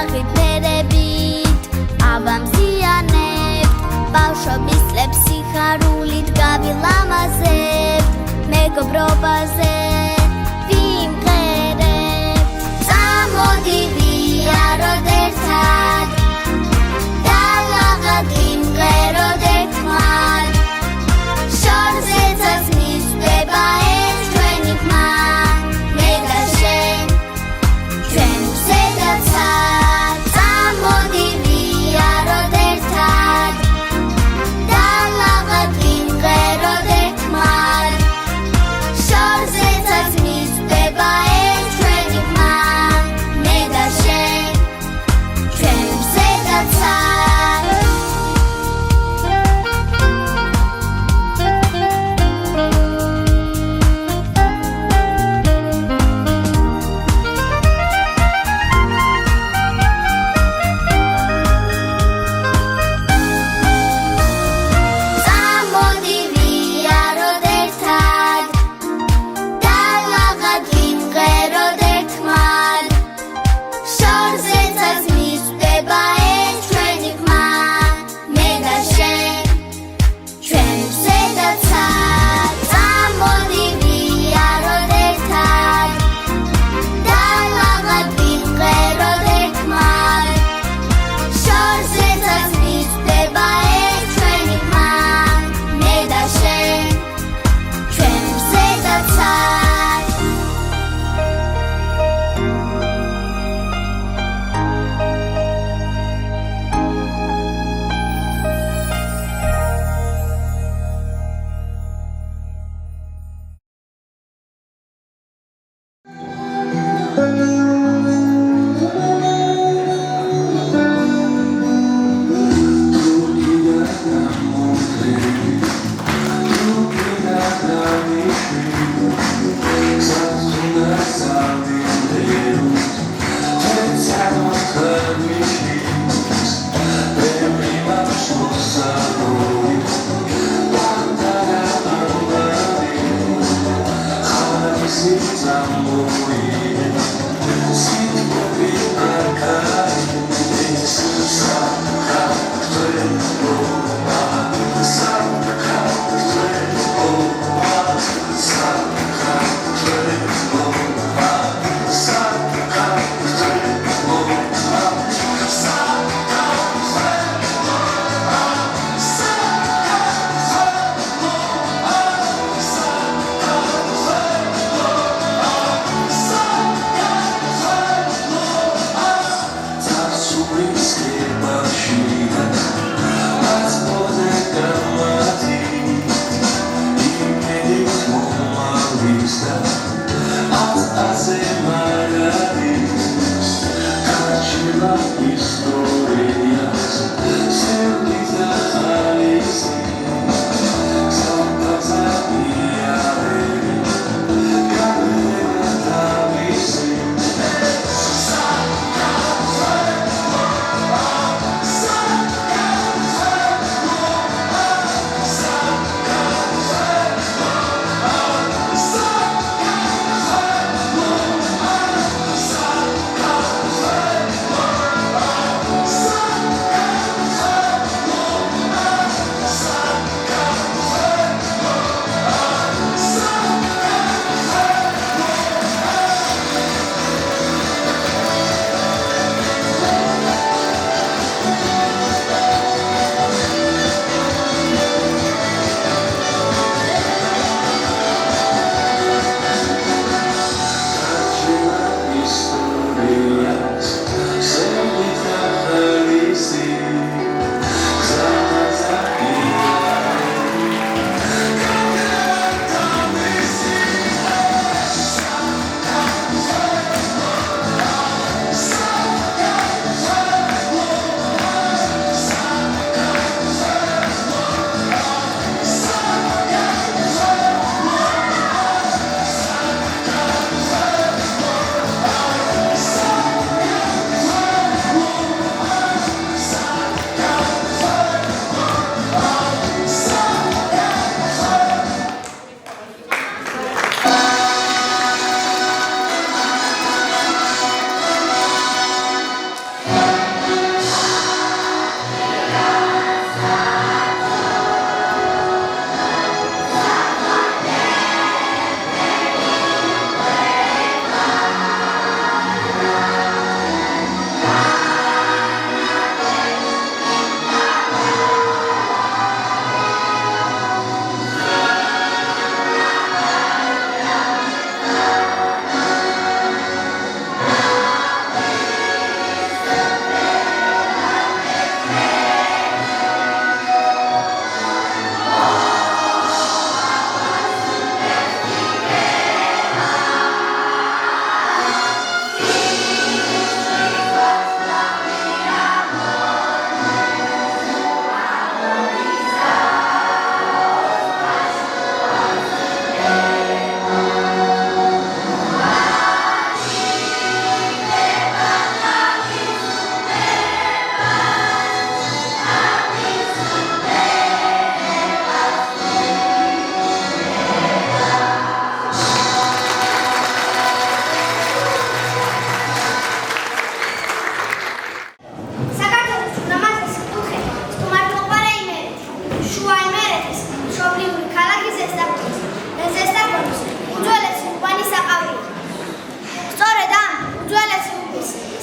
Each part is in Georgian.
თაღით ფერებით ავამზიანებთ ბავშვობის წლებს სიხარულით გავილამაზებთ მეგობრობაზე ვიმღერებთ წამოდი ვიაროთ ერთად დალაღად ვიმღეროთ ერთმანეთს შორზეცაც მისვდება ეს ჩვენი ხმა მე და შენ ჩვენ ვსედაცა წამოდი ვიაროთ ერთად დალაღად ვიმღეროთ ერთმანეთს შორზე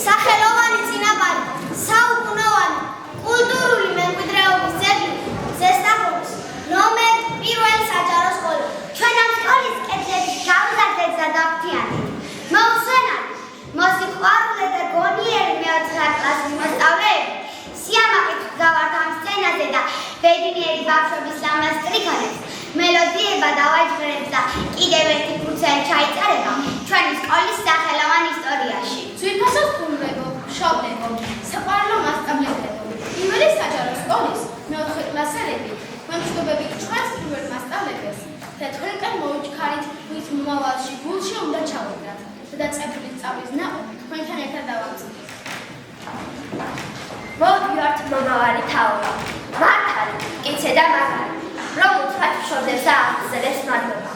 სახელოვანი წინაპარი, საუკუნოვანი კულტურული მემკვიდრეობის ძეგლი ზესტაფონის ნომერ 1 საჯარო სკოლა. ჩვენ ამ სკოლის კედლები გავზარდეთ და დავთიანეთ. მოუსვენარი, მოსიყვარულე და გონიერი მე-9 კლასის მოსწავლეები სიამაყით გავართ ამ სცენაზე და ბედნიერი ბავშვების ლამაზ ტრიქონებს, მელოდიება დავაჯღერებთ და კიდევ ერთი ფურცელი ჩაიწერება ჩვენი სკოლის სახელოვან ისტორიაში. ძვირფასო სტუმრებო, მშობლებო, საყვარლო მასწავლებლებო, 1 საჯარო სკოლის მე-4 კლასელები მემშვიდობებით ჩვენს პირველ მასწავლებელს და თქვენკენ მოვიჩქარით, ვით მომავალში გულში უნდა ჩავუდგათ და დაწყებული სწავლის ნაყოფი თქვენთან ერთად დავამწყოთ. მოვდივართ მომავალი თაობა, მართალი, მტკიცე და მაგარი, რომ უთხრათ მშობლებს და აღზრდეს მადლობა.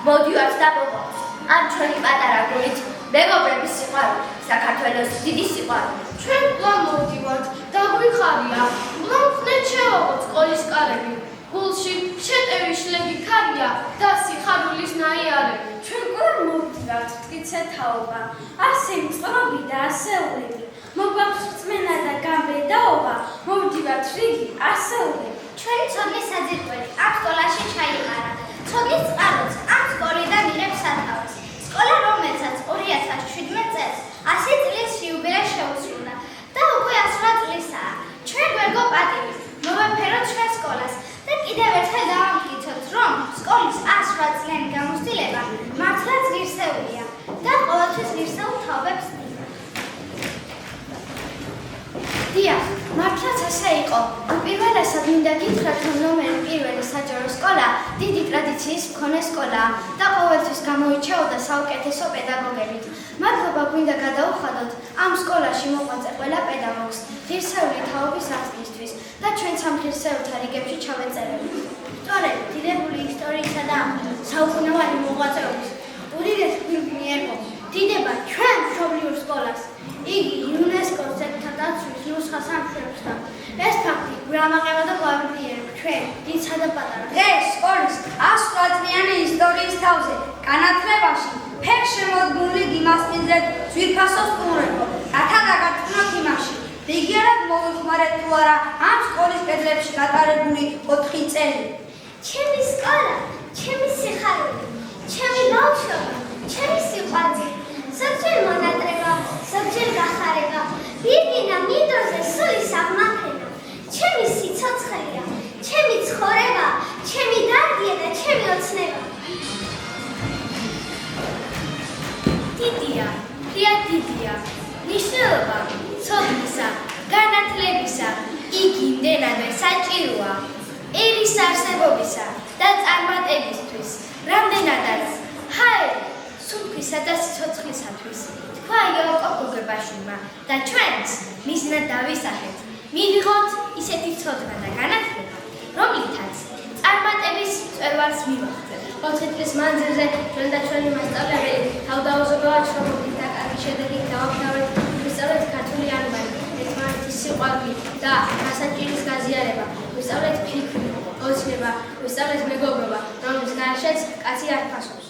მოვდივართ და მოგვალთ, ამ ჩვენი პატარა გულით მეგობრების სიყვარული, საქართველოს დიდი სიყვარული. ჩვენ კვლავ მოვდივართ და გვიხარია, კვლავ ხნეთ შევავოთ სკოლის კარები. გულში შეტევის შლეგი ქარია და სიხარულის ნაიარები. ჩვენ კვლავ მოვდივართ მტკიცე თაობა, ასე მწყრობი და ასეულები. მოგვაქვს რწმენა და გამბედაობა, მოვდივართ რიგი ასეულები. ჩვენი ცოდნის საძირკველი ამ სკოლაში ჩაიყარა. ცოდნის წყაროც ამ სკოლიდან იღებს სათავეს. სკოლა, რომელსაც 2017 წელს 100 წლის იუბილე შეუსრულდა და უკვე 100 წლისაა. ჩვენ გვერგო პატივით მოვაფეროთ ჩვენ სკოლას და კიდევ ერთხელ დავამტკიცოთ, რომ სკოლის 100 წლიანი გამოცდილება მართლაც ღირსეულია და ყოველთვის ღირსეულ თაობებს დიახ, მართლაც ასე იყო. უპირველესად მინდა გითხრათ, რომ ნომერ 1 საჯარო სკოლა დიდი ტრადიციის მქონე სკოლაა და ყოველთვის გამოირჩეოდა საუკეთესო პედაგოგებით. მადლობა გვინდა გადაუხადოთ ამ სკოლაში მოღვაწე ყველა პედაგოგს ღირსეული თაობის აღზრდისთვის და ჩვენც ამ ღირსეულთა რიგებში ჩავეწერებით. სწორედ დიდებული ისტორიისა და საუკუნოვანი მოღვაწეობის უდიდეს გვირგვინი ერგო დიდება ჩვენ მშობლიურ სკოლას. იგი იუნესკოს ძეგლთა დაცვის ნუსხას ამშვენებს და ეს ფაქტი გვამაყენა და გვაგვიერთებს ჩვენ დიდსა და პატარას. დღეს სკოლის 100 წლიანი ისტორიის თავზე განათლებაში ფერშემოდგმული გიმასტინძეთ ძვირფასო სტუმრებო, რათა დაგარწმუნოთ იმაში, რიგიერად მოვიხმარეთ თუ არა ამ სკოლის კედლებში გატარებული 4 წელი. ჩემი სკოლა, ჩემი სიხარული, ჩემი ბავშვობა, ჩემი სიყვარული, ზოგჯერ მონატრება, ზოგჯერ გახარება, ბირგინა მინდორზე სული აღმაფრენა, ჩემი სიცოცხლეა, ჩემი ცხოვრება, ჩემი დარგია და ჩემი ოცნება. დიდია, დიდია, ნიშნულობა, ცოდნისა, განათლებისა, იგი იმდენადვე საჭიროა, ერის არსებობისა და წარმატებისთვის, რამდენადაც ჰაერი, სულთისა და სიცოცხლისათვის. თქვა იაკობ გოგებაშვილმა და ჩვენც მიზნად დავისახეთ, მივიღოთ ისეთი ცოდნა და განათლება, რომლითაც წარმატების მწვერვალს მივაღწევთ. 20 წლის მანძილზე ჩვენ და ჩვენი მასწავლებელი თავდაუზოგავად შრომობით და კარგი შედეგით დავამთავრეთ ვისწავლეთ ქართული ანბანი, ერთმანეთის სიყვარული და გასაჭირის გაზიარება, ვისწავლეთ ფიქრი, ოცნება, ვისწავლეთ მეგობრობა, რომლის გარშეც კაცი არ ფასობს.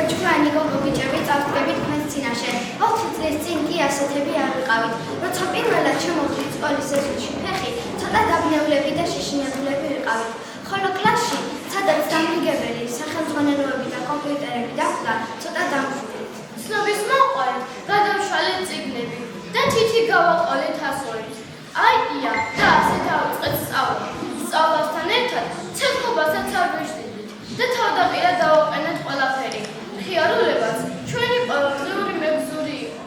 ჩვენი გოგო ბიჭები წავდგებით თქვენს წინაშე. 4 წლის წინ კი ასეთები არ ვიყავით. როცა პირველად შემოვიდით სკოლის ეზოში ფეხი, ცოტა დაბნეულები და შეშინებულები ვიყავით. ხოლო კლასში, სადაც დამრიგებელი სახელმძღვანელოები და კომპიუტერები დახვდა, ცოტა დამშვიდით. ცნობის მოყვარით, გადავშალეთ წიგნები და თითი გავაყოლეთ ასოებს. აია და ასე დავიწყეთ სწავლა. სწავლასთან ერთად ცეცხლობასაც არ ვეშლიდით და თავდაპირად დავაყენეთ ყველაფერი. ხიარულებაც ჩვენი ყოველდღიური მეგზური იყო.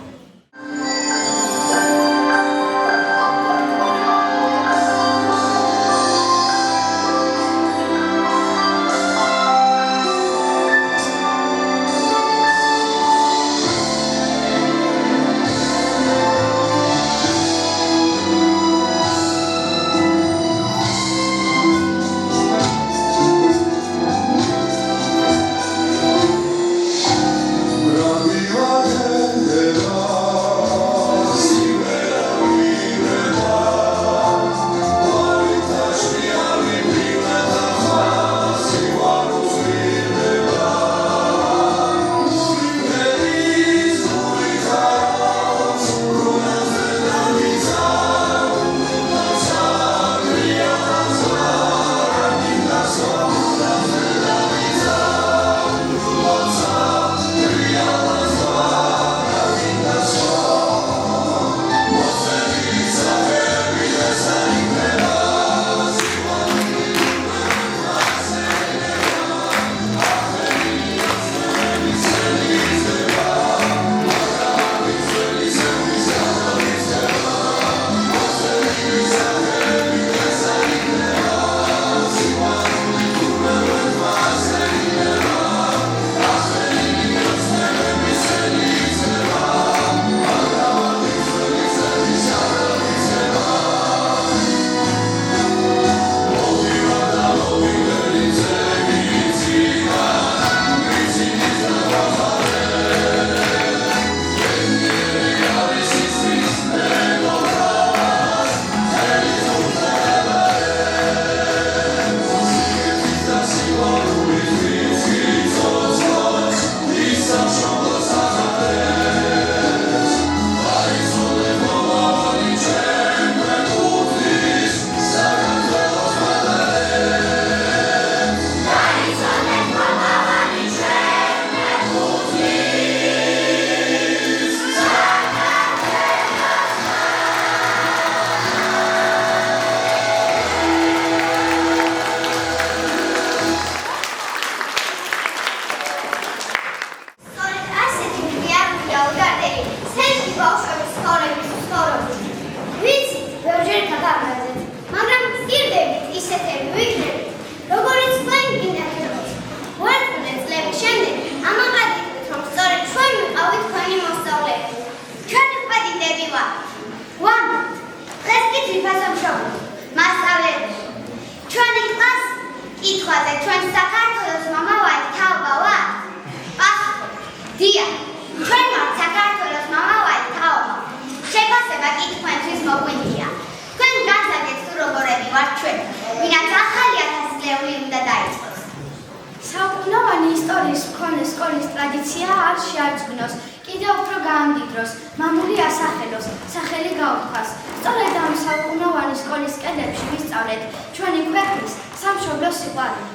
საუკუნოვანი ისტორიის მქონე სკოლის ტრადიცია არ შეარწმუნოს, კიდევ უფრო გაამდიდროს, მამული ასახელოს, სახელი გაუთქვას. სწორედ ამ საუკუნოვანი სკოლის კედლებში ვისწავლეთ ჩვენი ქვეყნის სამშობლო სიყვარული.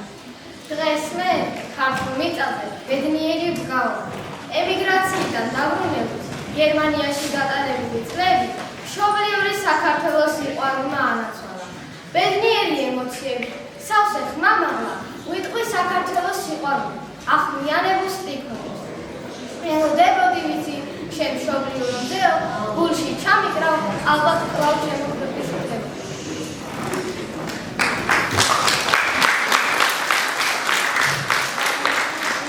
დღეს მე ქართულ მიწაზე ბედნიერი ვგავ. ემიგრაციიდან დაბრუნებით გერმანიაში გატარებული წლები მშობლიური საქართველოს სიყვარულმა ანაცვალა. ბედნიერი ემოციები სავსე ხმამაღლა ვიტყვი საქართველოს სიყვარული, ახმიანებულ სტიქონებს. მელოდებოდი ვიცი, შენ მშობლიურ მზეო, გულში ჩამიკრავ, ალბათ კვლავ შემოგვების ხდება.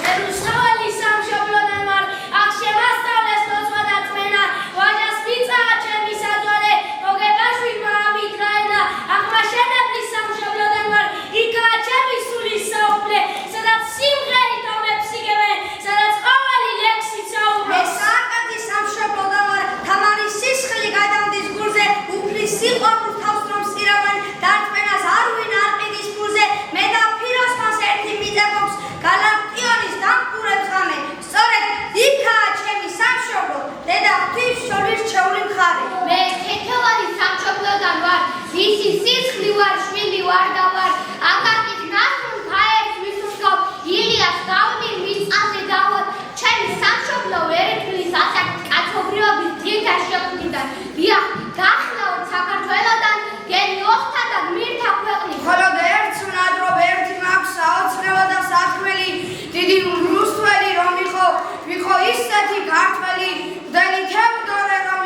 მე რუსთაველი სამშობლოდან ვარ, აქ შემასწავლეს ლოცვა და წმენა, ვაჟას მიწაა ჩემი საძვალე, მოგებაშვილმა ამითრა ენა, აქ მაშენებლის სამშობლოდან ვარ, იქაა ჩემი სულის საუბნე, სადაც სიმღერით ომებს იგებენ, სადაც ყოველი ლექსი საუბრობს. მე სააკეთის სამშობლოდან ვარ, თამარის სისხლი გადამდის გულზე, უფლის დიდი რუსთველი რომ ვიყო ისეთი ქართველი, მღვდელი თევდორე რომ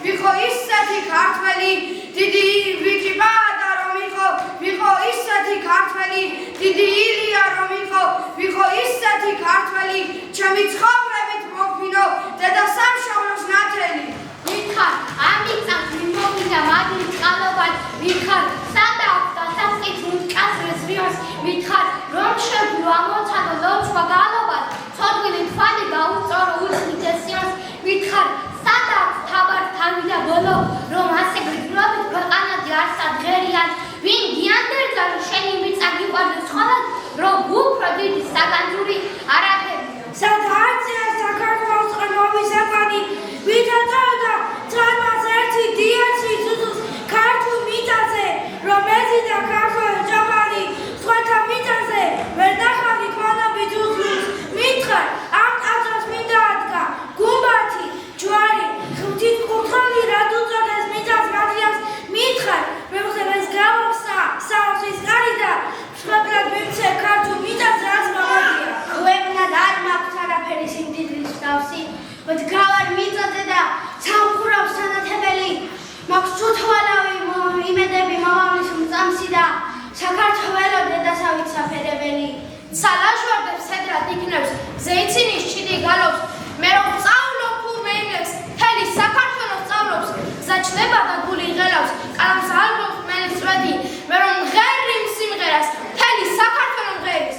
ვიყო ისეთი ქართველი, დიდი ვიჭიბადა რომ ვიყო ისეთი ქართველი, დიდი ილია რომ ვიყო ისეთი ქართველი, ჩემი ცხოვრებით მოფინო დედა სამშობლოს ნათელი. ვიხარ ამით წამს მიმოვიდა მაგის წყალობად, ვიხარ სადა და სასწით მკაცრეს რიოს, ვიხარ რომ შეგვიო ამოცადო ლოცვა გალობად, ცოდვილი თვალი გაუწორო უსმითესიოს, ვიხარ სადა თაბარ თავი და ბოლო, რომ ასე გრძნობით ქვეყანადი არსად ღერიან, ვინ გიანდერძა რომ შენი მიწა გიყვარდეს ხოლად, რომ უფრო დიდი საგანძური არაფერი. სადარცია საქართველოს ყრმობის საკანი, ვითაწოდა ძალმას ერთი დიაცი ძუძუს ქართულ მიწაზე, რომ ეძიდა ქართველ ჯაბარი, სხვათა მიწაზე ვერ ნახავი ქონები ძუძუს, მითხარ ამ ტაძარს მინდა ადგა, გუმბათი, ჯვარი, ღვთის კურთხევი რად უწოდეს მიწას მადიას, მითხარ მეხსენეს გავახსნა საოცრის კარი და მშობლად მივცე ქართულ მიწას რაც მომადია. ქვეყნად არ მაქვს არაფერი სიმდიდრის მსგავსი, მდგავარ მიწაზე და სამხურავს თანათებელი, მაქვს ცუთვალავი იმედები მომავლის მწამსი და საქართველო დედასავით საფერებელი. სალაჟვარდებს ცეдрად იქნებს, ზეცინის ჩიდი გალობს, მე რომ სწავლობ ფურმეინებს, მთელი საქართველოს სწავლობს, გზაჩნდება და გული ღელავს, კალამს ალბობს მელის წვედი, მე რომ ღერი სიმღერას, მთელი საქართველო ღერის.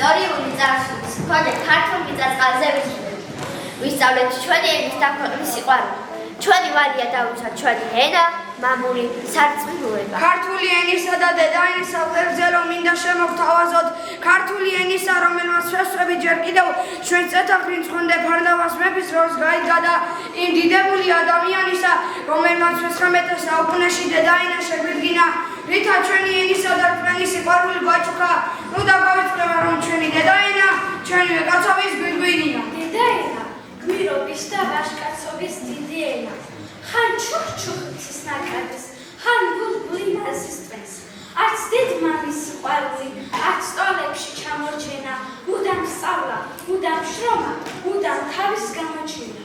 ისტორიული წარსულის მქონე ქართულ მიწა-წყალზე ვიზრდები. ვისწავლეთ ჩვენი ენის დაქვეყნების სიყვარული. ჩვენი ვარია დავიცვათ ჩვენი ენა, მამული, სარწმუნოება. ქართული ენისა და დედაენისა ღერძზე რომ მინდა შემოგთავაზოთ, ქართული ენისა, რომელმაც შესწრებით ჯერ კიდევ ჩვენ წეთახრინ ცხონდე ფარნავას მეფის როლს გაიდგა და იმ დიდებული ადამიანისა, რომელმაც 19 საუკუნეში დედაენა შეგვიდგინა, ρίთა ჩვენი ენისა და რწმენის სიყვარული გვაჩუქა, ნუ დაგვავიწყდება რომ ჩვენი დედაენა ჩვენივე კაცობის გვირგვინია. დედაენა გმირობის და ვაჟკაცობის დიდი ენა. ხან ჩუხჩუხის ნაკადის, ხან ბულბული ნაზის წვენს. არც დიდ მამის სიყვარული, არც სტოლებში ჩამორჩენა, მუდამ სწავლა, მუდამ შრომა, მუდამ თავის გამოჩენა.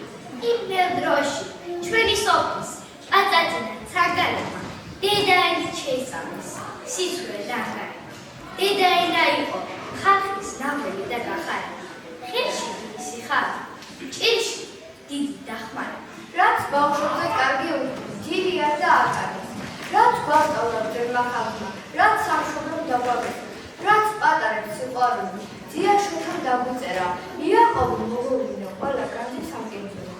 იმნელ დროში ჩვენი სოფლის აწაწინა საგალება, დედაენა შეისწავლეს, სიცრუე და აღარება. დედაენა იყო ხალხის ნაველი და გახარება. ხელში დიდი სიხარული, ჭირში დიდი დახმარება. რაც ბავშვებზე კარგი ჯირია და აკარგეს, რაც გვასწავლა ძვირმა ხალხმა, რაც სამშობლომ დაგვაგებდა, რაც პატარებს სიყვარული, ძიაშოთა დაგვიწერა, იაკობი მოგოვლინო ყველა განძი სამკითხველო.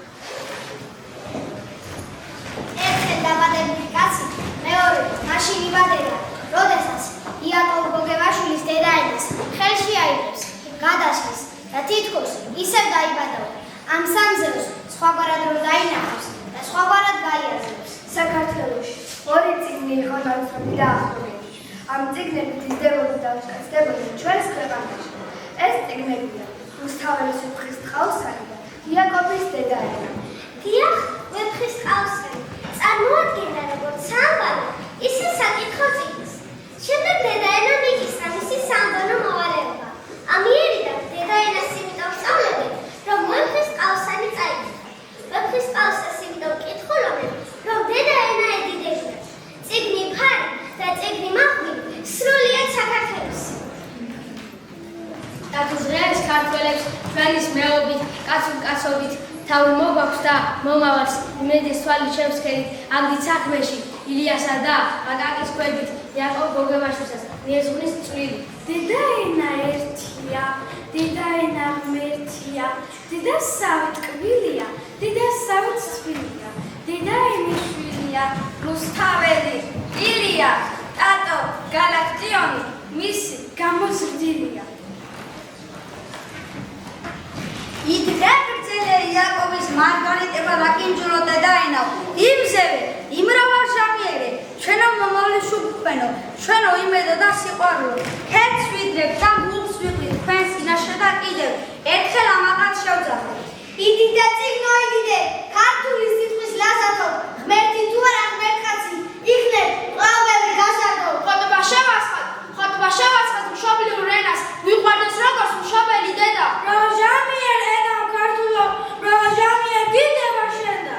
ერთად დაბადებული კაცი მეორე მაშინ იბადება, როდესაც იაკობ გოგებაშვილის დედაენას ხელში აიღებს, გადასხეს და თითქოს ისევ დაიბადაო. ამ სამზეოს სხვაგვარად რო დაინახავს და სხვაგვარად გაიაზრებს. საქართველოში ორი წიგნი იყო განსხვავებული და ახლობელი. ამ წიგნებით იზრდებოდა და უჩქარდებოდა ჩვენს ქვეყანაში. ეს წიგნებია რუსთაველი სუფხის ტყავსანი და იაკობის დედაენა. დიახ, ვეფხისტყაოსანი წარმოადგენდა როგორც სამბალო, თავი მოგვაქვს და მომავალს იმედის თვალის შევსქერით ამდით საქმეში ილიასა და მაკაკის ქვებით იაკობ გოგებაშვილსაც მიეძღვნის წვლილი. დედაენა ერთია, დედაენა ღმერთია, დედასავით კბილია, დედასავით ცვილია, დედაენის შვილია, რუსთაველი, ილია, ტატო, გალაქტიონი, მისი გამოზრდილია. იდგა გრძელე იაკობის მარგარიტება დაკინჯულო დედაენა იმზევე იმრავალჟამიერე ჩვენო მომავლის უქმენო ჩვენო იმედო და სიყვარულო ქეთს ვიდრებ და გულს ვიყრით თქვენს წინაშე და კიდევ ერთხელ ამაღაც შევძახოთ. იდი და წიგნო იდიდე, ქართული სიტყვის ლაზათო, ღმერთი თუ არა ღმერთკაცი, იქნებ ყველაფერი გასარდო. ხოტბა შევაცხად მშობლიურ ენას ვიყვარდეს როგორც მშობელი დედა. მრავალჟამიერ ენაო ქართულო, მრავალჟამიერ დიდება შენდა.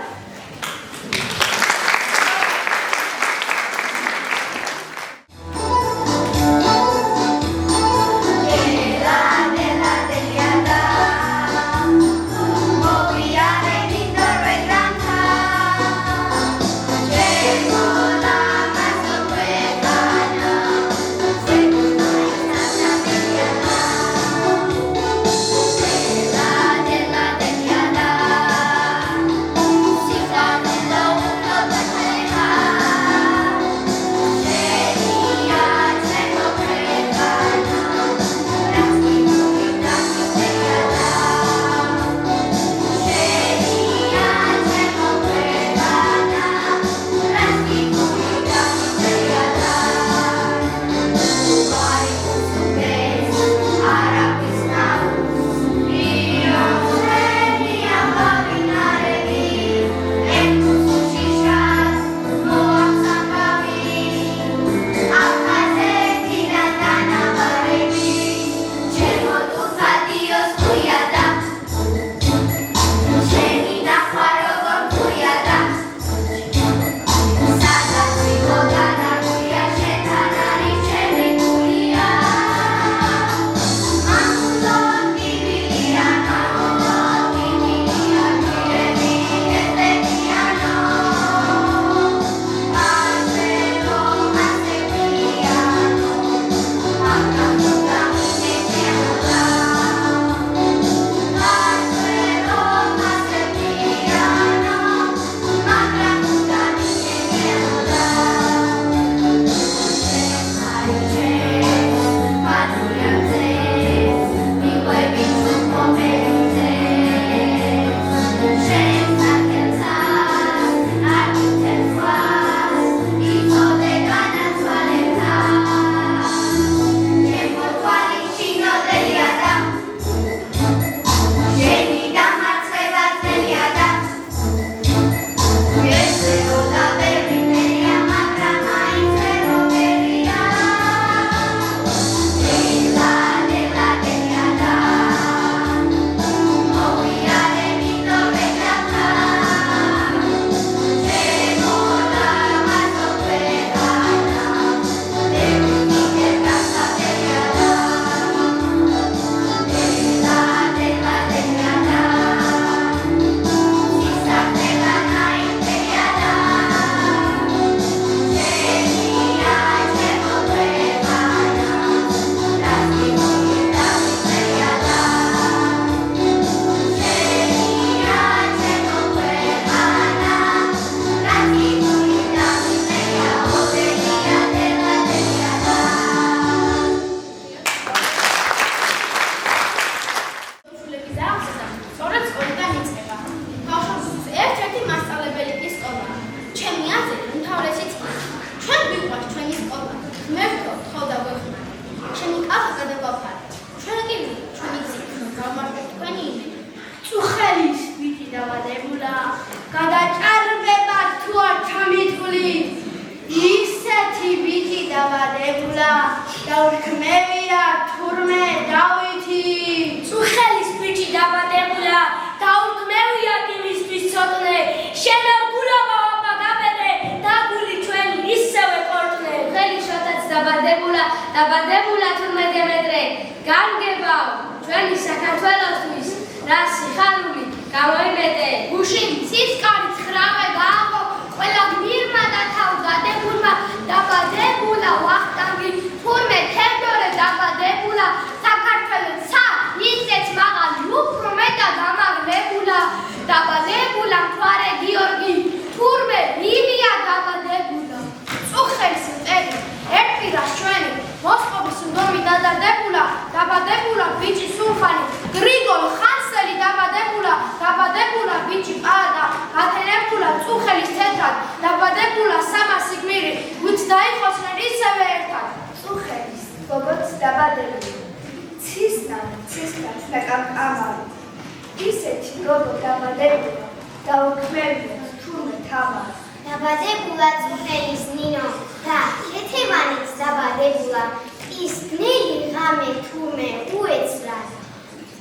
დაურქმევია თურმე დავითი. წუხელის ბიჭი დაბადებულა, დაურქმევია იმისთვის ცოტნე, შენარგულობა აბა გაბედე, დაგული ჩვენი ისევე კორტნე. ხელი შოთაც დაბადებულა თურმე დემეტრე, განგებავ ჩვენი საქართველოსთვის, რა სიხარული გამოიმეტე. გუში მცის კარი ცხრამე გააღო ყველა გმირმა და თავდადებულმა დაბადებულა ვახტანგი თურმე თევდორე დაბადებულა საქართველოს ცა ისეც მაღალი უფრო მეტად გამაღლებულა დაბადებულა მთვარე გიორგი თურმე ილია დაბადებულა წუხელის მტერი ერთპირას ჩვენი მოსყობის ნომი დადადებულა დაბადებულა ბიჭი სულხანი გრიგოლ ხანსელი დაბადებულა ბიჭი პადა გათენებულა წუხელის თეთრად დაბადებულა სამასი გმირი ვით დაიხოსნენ ისევე ერთად წუხელის როგორც დაბადებული. ცისნაც და კამკამარი. ისეთი როგორ დაბადებულა დაუქმებიათ თურმე თამარი. დაბადებულა წუხელის ნინო და ქეთევანიც დაბადებულა ის გნელი ღამე თურმე უეცრად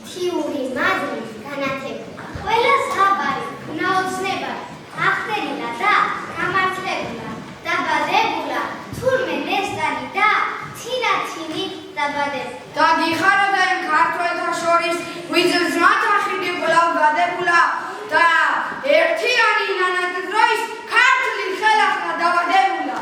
თიური მადლი განათებულა ყველას ხაბარი ნაოცნება ახდენილა და გამართლებულა დაბადებულა თურმე ნესტანი და თინათინი დაბადებულა დაგიხარო და იმ ქართველთა შორის ვიზებს მათახიდი კვლავ გადებულა და ერთიანი ნანატ დროის ქართლი ხელახლა დაბადებულა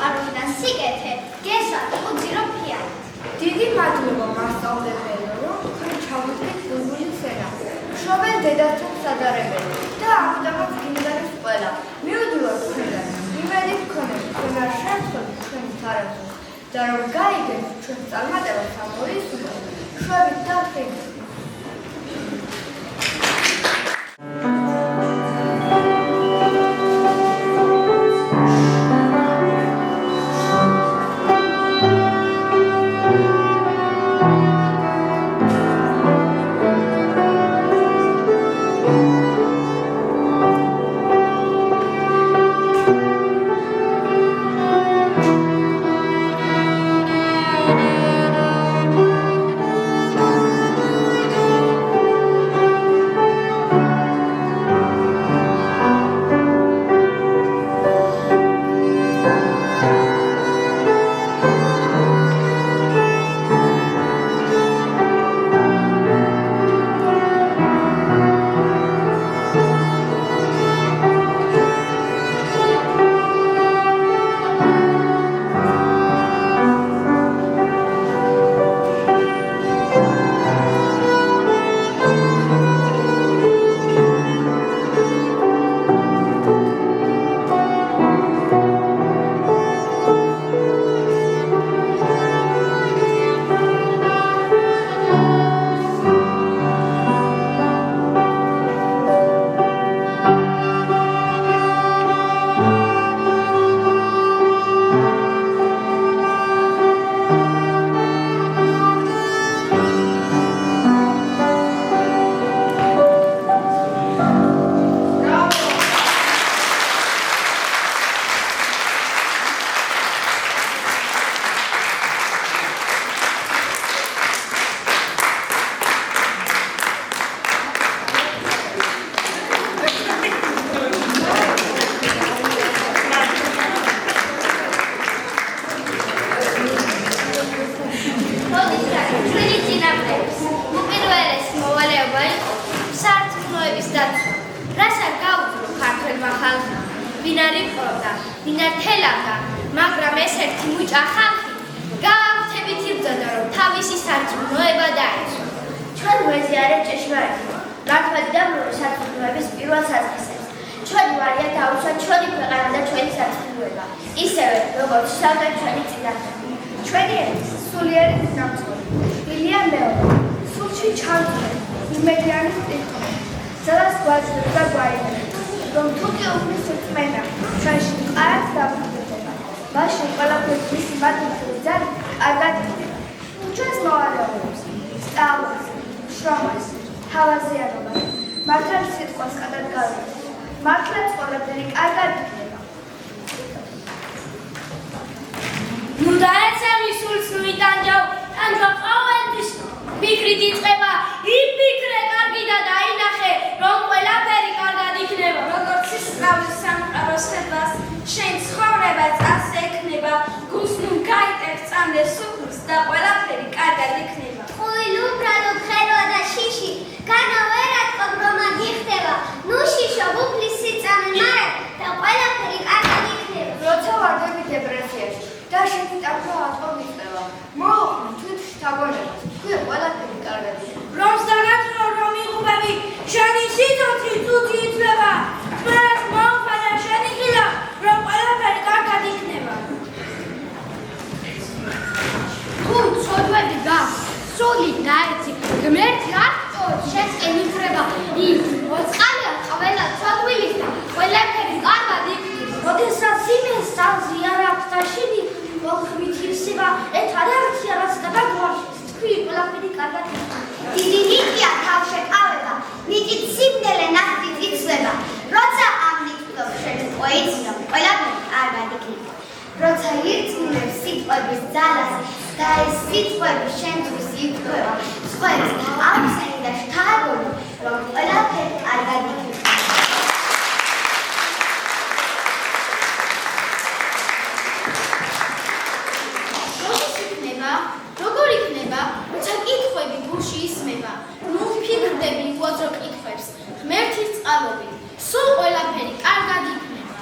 სიყვარული და სიკეთე გესვათ უძირო ფიარით. დიდი მადლობა მასწავლებელო, რომ თქვენ ჩავუდგეთ ბულბულის ენა. მშობელ დედასთან სადარებელი და ამიტომაც გინდარის ყველა. მივდივართ თქვენთან. იმედი ვქონებ, თქვენ არ შევხვდეთ თქვენი თარიღი და რომ გაიგეთ ჩვენ წარმატებას ამ ორი სულ. შვებით და ხელი. მაგრამ ეს ერთი მუჭა ხალხი გააღვთებით იბრძოდა, რომ თავისი სარწმუნოება დაეცვა. ჩვენ გვეზიარეთ ჭეშმარიტი, მართალი და მრული სარწმუნოების პირველ საწყისებს. ჩვენი ვარია დაუშვათ ჩვენი ქვეყანა და ჩვენი სარწმუნოება, ისევე როგორც შავდა ჩვენი წინაპრები. ჩვენი ერის სულიერი წინამძღოლი, ილია მეორე, სულში ჩამწვარი, იმედიანი სტიქონი, სადაც გვაძლევს და გვაინერებს, რომ თუკი უფლის რწმენა ჩვენში მყარად დაბრუნდება, მაშინ ყველაფერს მისი მადლობის ძალით კარგად იქნება. ჩვენს მოვალეობებს, სწავლას, შრომას, თავაზიანობას, მართალ სიტყვას გადადგავებას, მართლაც ყველაფერი კარგად იქნება. ნუ დაეცემი სულს ნუ იტანჯავ, ტანჯვა ყოველთვის ფიქრით იწყება, იფიქრე კარგი და დაინახე, რომ ყველაფერი კარგად იქნება. როგორც ისწავლის სამყაროს ხებას, შენ ცხოვრებაც ასე ექნება, გულს ნუ გაიტევ წამდე სუფრს და ყველაფერი კარგად იქნება. ხუილ უბრალოდ ხელვა და შიში, განა ვერატყობ რომ აგიხდება, ნუ შიშო უფლის სიწამე მარად და ყველაფერი კარგად იქნება. როცა ვარდები დეპრესიაში და შეგიტავ რომ ატყობ იქნება, მოუხმი თვითში თაგონებას, თქვენ ყველაფერი კარგად იქნება. რომს დაგაწნო რომ იღუპები, შენი სიცოცხლე თუთი იწვება, თმარას მოუხადა შენი ხილა, რომ ყველაფერი კარგად იქნება. თუ ცოდვები გაქვს, სული დაეცი, ღმერთი არ წორს, შენს ემიხრება, იმ მოწყალია ყველა ცოდვილის და ყველაფერი კარგად იქნება. როდესაც იმენს ძალზე არ აქვს და შენი მოხმით ირსება, ეთ არაერთი არას გადაგვარშეს, თქვი ყველაფერი კარგად იქნება. დიდი ნიკია თავშეკავება, ნიკით სიმდელე ნახტით იცვება, როცა ამნიκτობ შენი პოეზია, ყველაფერი კარგად იქნება. როცა ირწმუნებს სიტყვების ძალას და ეს სიტყვები შენთვის იტყვება, სხვებს აუხსენი და შთააგონი, რომ ყველაფერი კარგად იქნება. როგორ იქნება, როცა კითხვები გულში ისმება, ნუ ფიქრდები უაზრო კითხვებს, ღმერთის წყალობით, სულ ყველაფერი კარგად იქნება.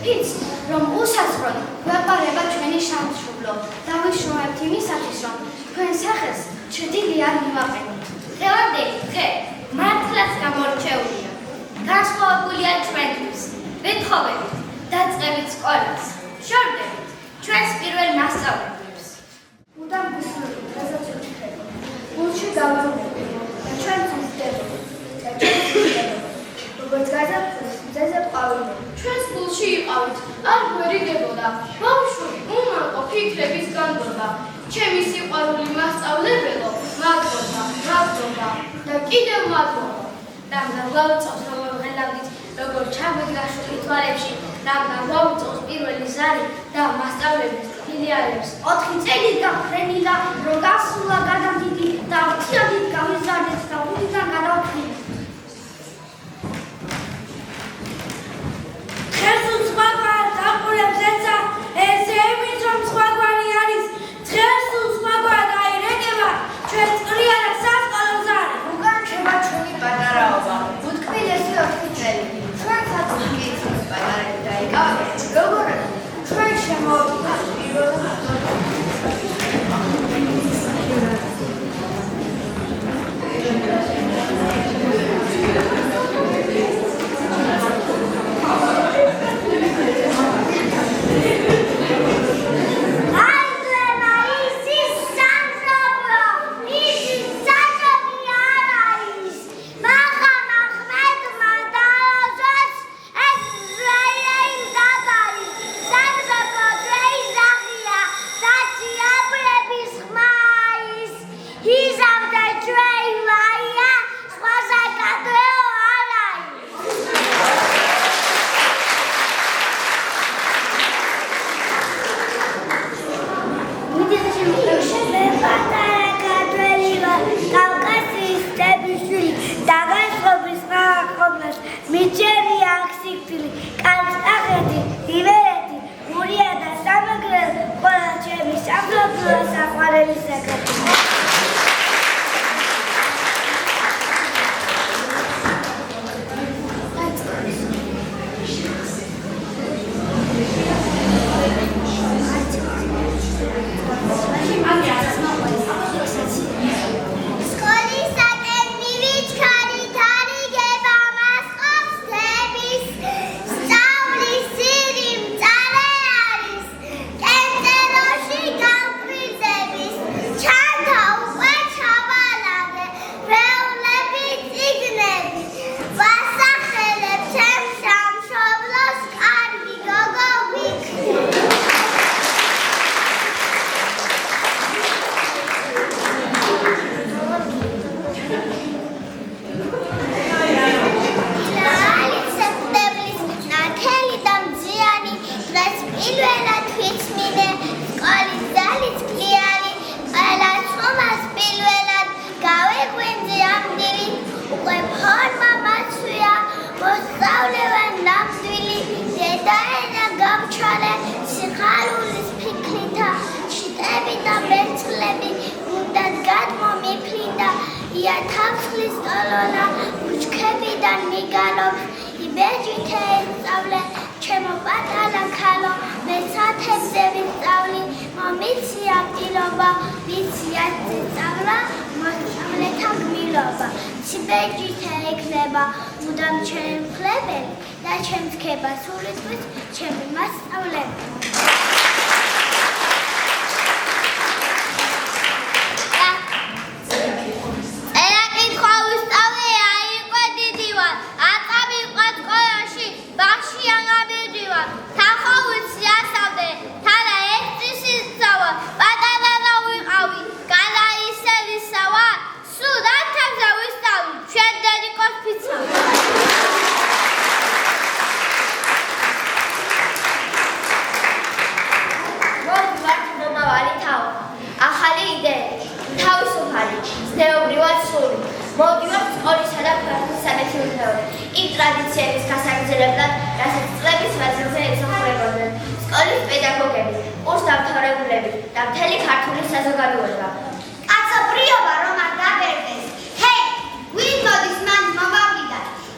ფიცს, რომ უსაზღროდ გვეყარება ჩვენი სამშობლო და ვიშრომებთ იმისათვის, რომ თქვენ სახელს ჩრდილი არ მივაყენოთ. დღევანდელი დღე მართლაც გამორჩეულია. განსხვავებულია ჩვენთვის, ვეთხოვებით, დაწყებით სკოლას, შორდებით ჩვენს პირველ მასწავლებლებს. მუდამ გისურვებთ, რასაც ვჩნდება. გულში გავიწყდებით და ჩვენც ვიზრდებოდით და ჩვენც ვიზრდებოდით. როგორც გაზაფხულს მზეზე ყვავილები. ჩვენს გულში იყავით, არ გვერიგებოდა, ბავშვი უმანკო ფიქრების განდოდა. ჩემი სიყვარული მასწავლებელო, მადლობა და კიდევ მადლობა. რამგან გვაუწყობს რომ ვღელავდით, როგორ ჩაგვიდგა შვილი თვალებში, რამგან გვაუწყობს პირველი ზარი და მასწავლებლის ფილიალებს. 4 წელი გაფრენილა, რომ გასულა გადამდიდი და ღვთიადით გავიზარდეთ და უდიდან გადავხდით. ხერხს სხვაგვარ დაყურებს ეცა, ესე იმის რომ სხვაგვარი არის, ხერხს სხვაგვარ დაირეკება, ჩვენ წყლიან და სასკოლოს არის. უკან შევა ჩვენი პატარაობა, უთქმილესი 4 წელი. ჩვენსაც მიწის პატარები დაიკავეთ, როგორ ჩვენ შემოვიდგინოთ პირველ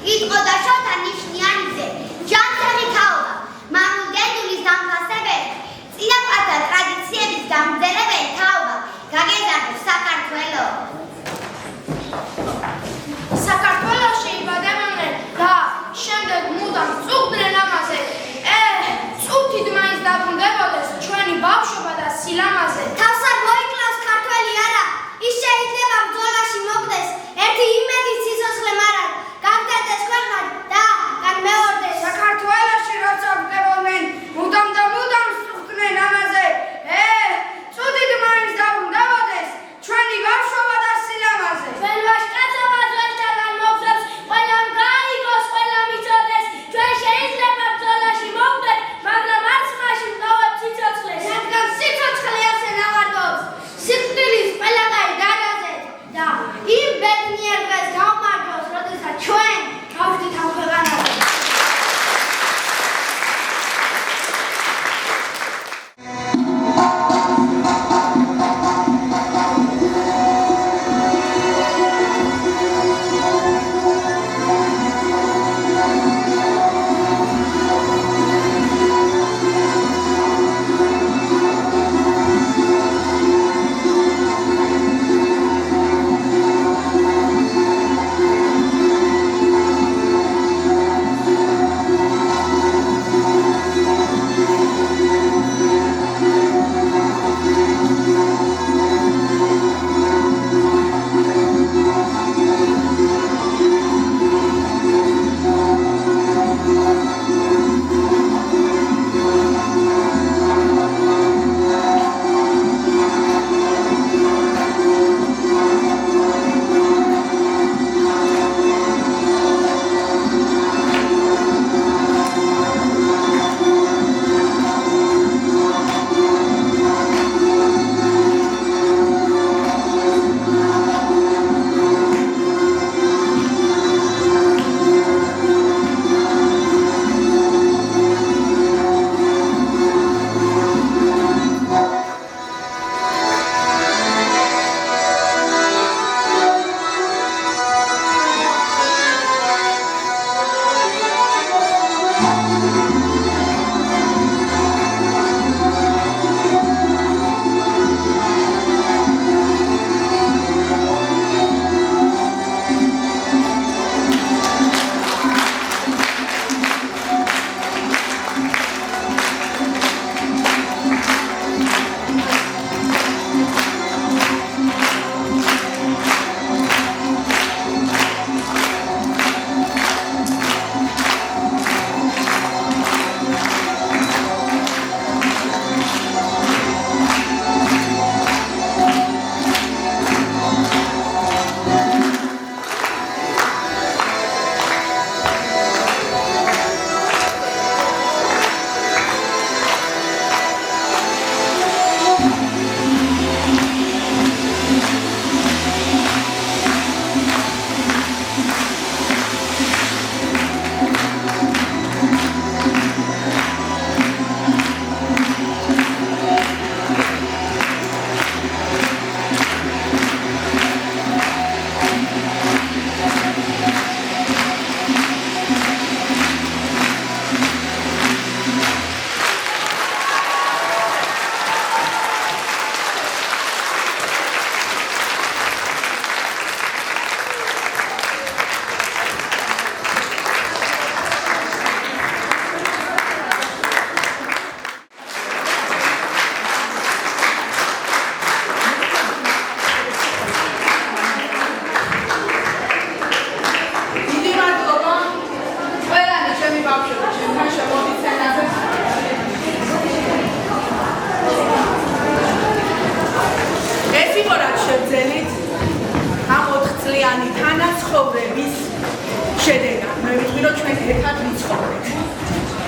იტყოდა შოთა ნიშნიანიძე, ჯანმრთელი თაობა, მამული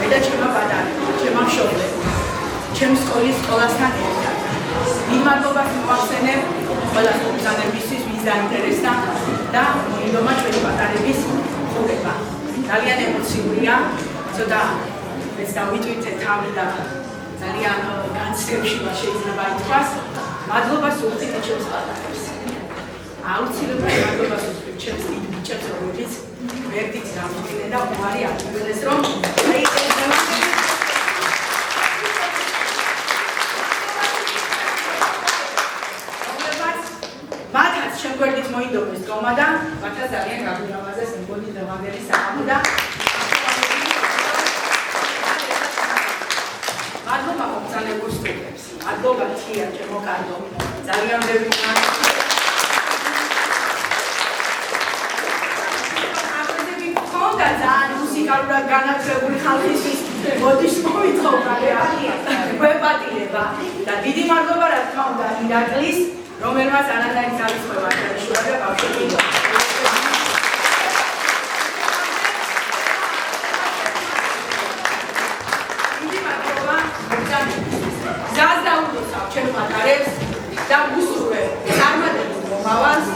და ჩემმა პატარებმა, ჩემმა მშობლებმა, ჩემს სკოლასთან ერთად. დიდ მადლობას მოვახსენებ ყველა მოგზაურებისთვის, ვინც დაინტერესდა და მოინდომა ჩვენი პატარების ყურება. ძალიან ემოციურია, ცოტა ეს დავიტვირთე თავი და ძალიან განსხვავებული შეიძლება ითქვას. მადლობას ვუხდით ჩემს პატარებს. აუცილებლად მადლობას ვუხდით ჩემს დიდ ბიჭებს, რომლებიც ვერდით დამოუკიდე და უარი აღიარეს, რომ აი მათაც შემგვერდით მოინდომეს გომა და მათაც ძალიან გაგვიამაზეს მეგონი დღევანდელი საქმე და მადლობა მოგზაურებულ სტუდენტებს. მადლობა თია ჩემო კარგო. ძალიან ბევრი ძალიან მუსიკალურად განათლებული ხალხისთვის მოდის მოვითხოვა გვეპატილება და დიდი მადლობა რა თქმა უნდა ირაკლის რომელმაც ანანაის ძალისხმევა შეუშურა და ბავშვები დიდი მადლობა გზას დაუბრუნავ ჩემ პატარებს და უსურვებ წარმატებულ მომავალს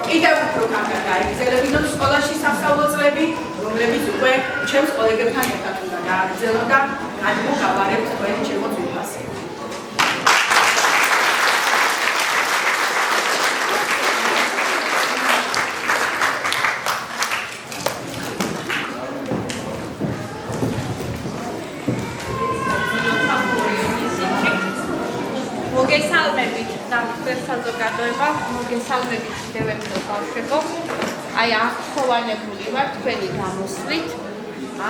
კიდევ უფრო კარგად გაიგრძელებინოთ სკოლაში სასწავლო წლები რომლებიც უკვე ჩემს კოლეგებთან ერთად უნდა გააგრძელოთ და გადმოგაბარებთ თქვენი ჩემო ძვირფასი. მოგესალმებით დამკვირვებელ საზოგადოება, მოგესალმებით შევეცდო ბავშვებო. აი აღხოვანებული ვარ თქვენი გამოსვლით.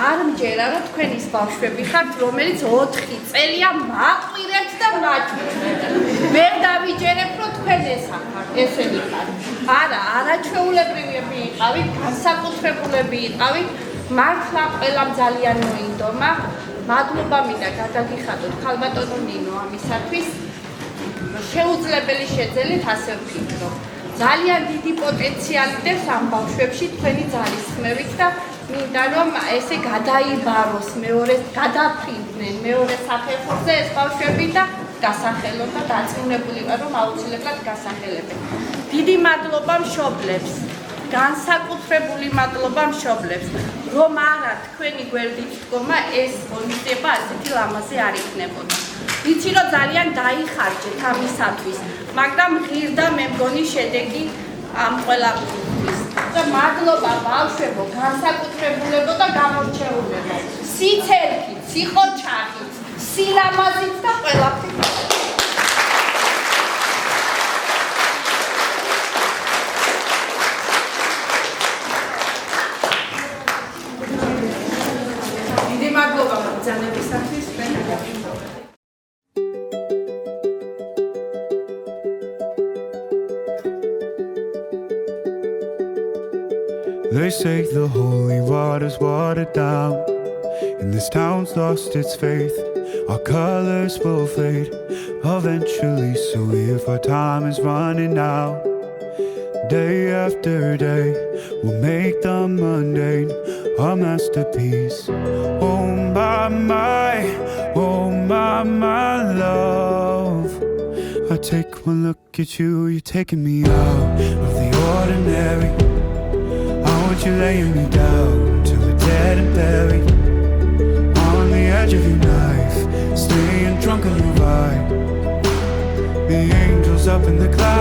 არ მჯერა რომ თქვენი ბავშვები ხართ, რომელიც 4 წელია მაყვირებთ და მაჭირებთ. ვერ დავიჯერებ რომ თქვენ ესენი ხართ. არა, არაჩვეულებრივი იყავით, განსაკუთრებულები იყავით. მართლა ყველამ ძალიან მოინდომა. მადლობა მინდა გადაგიხადოთ ქალბატონო ნინო ამისათვის. შეუძლებელი შეძელით ასე ვფიქრობ. ძალიან დიდი პოტენციალი დევს ამ ბავშვებში თქვენი ძალისხმევით და მინდა რომ ესე გადაიბაროს მეორე გადაფრინდნენ მეორე საფეხურზე ეს ბავშვები და გასახელონ და დაწუნებული ვარ რომ აუცილებლად გასახელებენ. დიდი მადლობა მშობლებს. განსაკუთრებული მადლობა მშობლებს. რომ არა თქვენი გვერდით დგომა ეს ღონისძიება ასეთი ლამაზი არ იქნებოდა. ვიცი რომ ძალიან დაიხარჯეთ ამისათვის, მაგრამ ღირდა მე მგონი შედეგი ამ ყველაფრის. და მადლობა ბავშვებო, განსაკუთრებულებო და გამორჩეულებო. სიცერქით, სიხოჩახით, სილამაზით და ყველაფრით. დიდი მადლობა მოგზაურებისათვის. They say the holy water's watered down, and this town's lost its faith. Our colors will fade eventually, so if our time is running out, day after day, we'll make the mundane a masterpiece. Oh my love, I take one look at you, you're taking me out of the ordinary. You're laying me down till we're dead and buried on the edge of your knife, staying drunk on your vibe. The angels up in the clouds.